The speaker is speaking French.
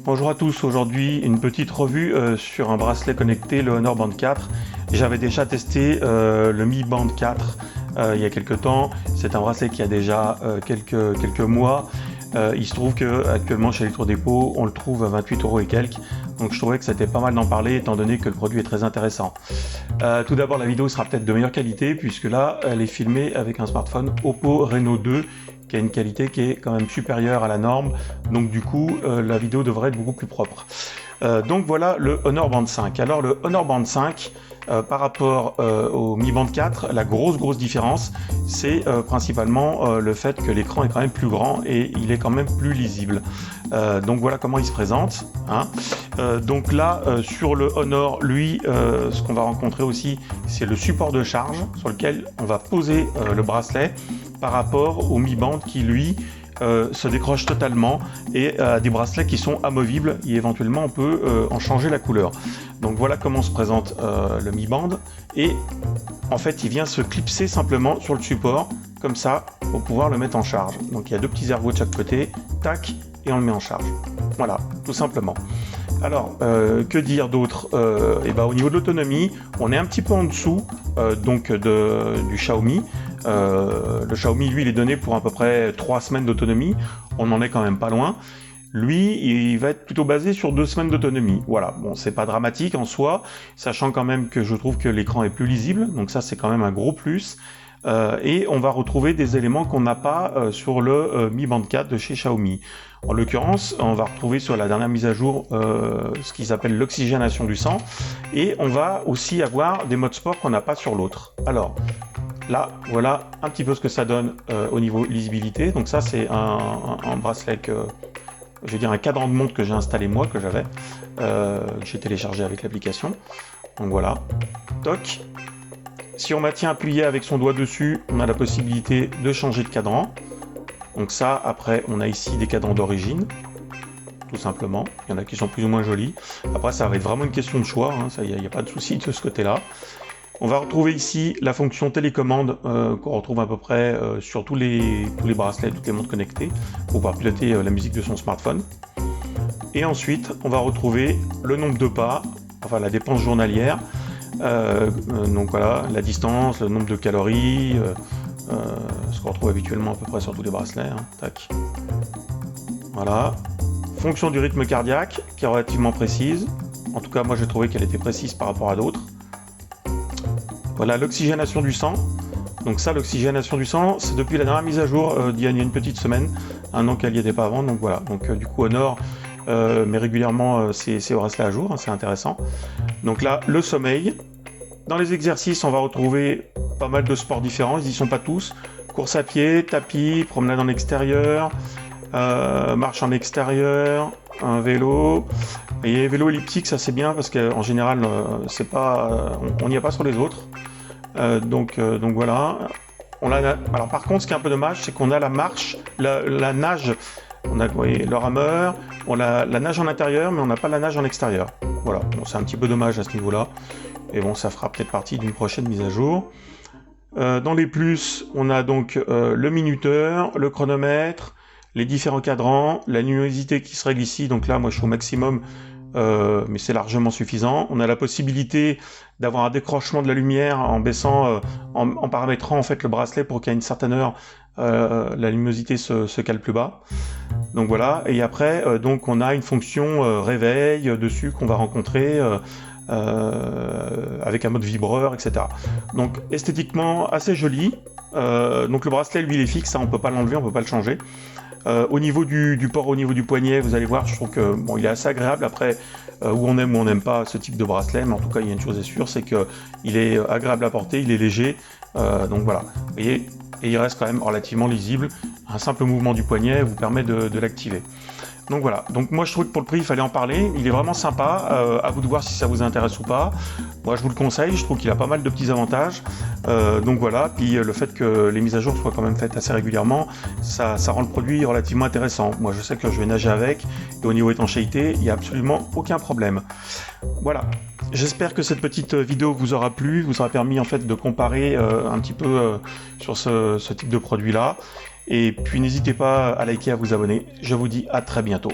Bonjour à tous, aujourd'hui une petite revue sur un bracelet connecté, le Honor Band 4. J'avais déjà testé le Mi Band 4 il y a quelques temps. C'est un bracelet qui a déjà quelques mois. Il se trouve qu'actuellement chez Electrodépôt, on le trouve à 28 € et quelques. Donc je trouvais que c'était pas mal d'en parler étant donné que le produit est très intéressant. Tout d'abord, la vidéo sera peut-être de meilleure qualité puisque là, elle est filmée avec un smartphone Oppo Reno 2 qui a une qualité qui est quand même supérieure à la norme. Donc du coup, la vidéo devrait être beaucoup plus propre. Donc voilà le Honor Band 5. Alors le Honor Band 5, par rapport au Mi Band 4, la grosse différence, c'est principalement le fait que l'écran est quand même plus grand et il est quand même plus lisible. Donc voilà comment il se présente. Donc là, sur le Honor, lui, ce qu'on va rencontrer aussi, c'est le support de charge sur lequel on va poser le bracelet par rapport au Mi Band qui, lui, se décroche totalement et des bracelets qui sont amovibles et éventuellement on peut en changer la couleur. Donc voilà comment se présente le Mi Band, et en fait il vient se clipser simplement sur le support comme ça pour pouvoir le mettre en charge. Donc il y a deux petits ergots de chaque côté, tac, et on le met en charge. Voilà, tout simplement. Alors, que dire d'autre? Au niveau de l'autonomie, on est un petit peu en dessous du Xiaomi. Le Xiaomi, lui, il est donné pour à peu près 3 semaines d'autonomie. On n'en est quand même pas loin. Lui, il va être plutôt basé sur 2 semaines d'autonomie. Voilà, bon, c'est pas dramatique en soi, sachant quand même que je trouve que l'écran est plus lisible, donc ça c'est quand même un gros plus. Et on va retrouver des éléments qu'on n'a pas sur le Mi Band 4 de chez Xiaomi. En l'occurrence, on va retrouver sur la dernière mise à jour ce qu'ils appellent l'oxygénation du sang, et on va aussi avoir des modes sport qu'on n'a pas sur l'autre. Alors, là, voilà un petit peu ce que ça donne au niveau lisibilité. Donc ça, c'est un bracelet je vais dire un cadran de montre que j'ai installé moi, que j'avais, que j'ai téléchargé avec l'application. Donc voilà, toc. Si on maintient appuyé avec son doigt dessus, on a la possibilité de changer de cadran. Donc ça, après, on a ici des cadrans d'origine, tout simplement. Il y en a qui sont plus ou moins jolis. Après, ça va être vraiment une question de choix, hein. Ça, il n'y a pas de souci de ce côté-là. On va retrouver ici la fonction télécommande qu'on retrouve à peu près sur tous les bracelets, toutes les montres connectées, pour pouvoir piloter la musique de son smartphone. Et ensuite, on va retrouver le nombre de pas, enfin la dépense journalière, donc voilà, la distance, le nombre de calories, ce qu'on retrouve habituellement à peu près sur tous les bracelets. Tac. Voilà. Fonction du rythme cardiaque, qui est relativement précise. En tout cas, moi j'ai trouvé qu'elle était précise par rapport à d'autres. Voilà l'oxygénation du sang. Donc ça, l'oxygénation du sang, c'est depuis la dernière mise à jour d'il y a une petite semaine, un an qu'elle n'y était pas avant. Donc voilà. Donc du coup, Honor met régulièrement ces bracelets à jour. C'est intéressant. Donc là, le sommeil. Dans les exercices, on va retrouver pas mal de sports différents. Ils n'y sont pas tous. Course à pied, tapis, promenade en extérieur, marche en extérieur, un vélo. Et vélo elliptique, ça c'est bien parce qu'en général, c'est pas, on n'y a pas sur les autres. Donc voilà. Alors par contre, ce qui est un peu dommage, c'est qu'on a la marche, la nage. On a le rameur, on a la nage en intérieur, mais on n'a pas la nage en extérieur. Voilà, bon, c'est un petit peu dommage à ce niveau-là. Et bon, ça fera peut-être partie d'une prochaine mise à jour. Dans les plus, on a donc le minuteur, le chronomètre, les différents cadrans, la luminosité qui se règle ici. Donc là, moi, je suis au maximum, mais c'est largement suffisant. On a la possibilité d'avoir un décrochement de la lumière en baissant, en paramétrant en fait le bracelet pour qu'à une certaine heure, la luminosité se cale plus bas. Donc voilà. Et après, donc on a une fonction réveil dessus qu'on va rencontrer. Avec un mode vibreur, etc. Donc esthétiquement assez joli. Donc le bracelet, lui, il est fixe, hein, on peut pas l'enlever, on peut pas le changer. Au niveau du port, au niveau du poignet, vous allez voir, je trouve que bon, il est assez agréable. Après, où on aime ou on n'aime pas ce type de bracelet, mais en tout cas, il y a une chose est sûre, c'est que il est agréable à porter, il est léger. Donc voilà, vous voyez, et il reste quand même relativement lisible. Un simple mouvement du poignet vous permet de l'activer. Donc voilà, donc moi je trouve que pour le prix il fallait en parler, il est vraiment sympa, à vous de voir si ça vous intéresse ou pas. Moi je vous le conseille, je trouve qu'il a pas mal de petits avantages. Donc voilà, puis le fait que les mises à jour soient quand même faites assez régulièrement, ça rend le produit relativement intéressant. Moi je sais que je vais nager avec, et au niveau étanchéité, il n'y a absolument aucun problème. Voilà, j'espère que cette petite vidéo vous aura plu, vous aura permis en fait de comparer un petit peu sur ce type de produit là. Et puis n'hésitez pas à liker, à vous abonner. Je vous dis à très bientôt.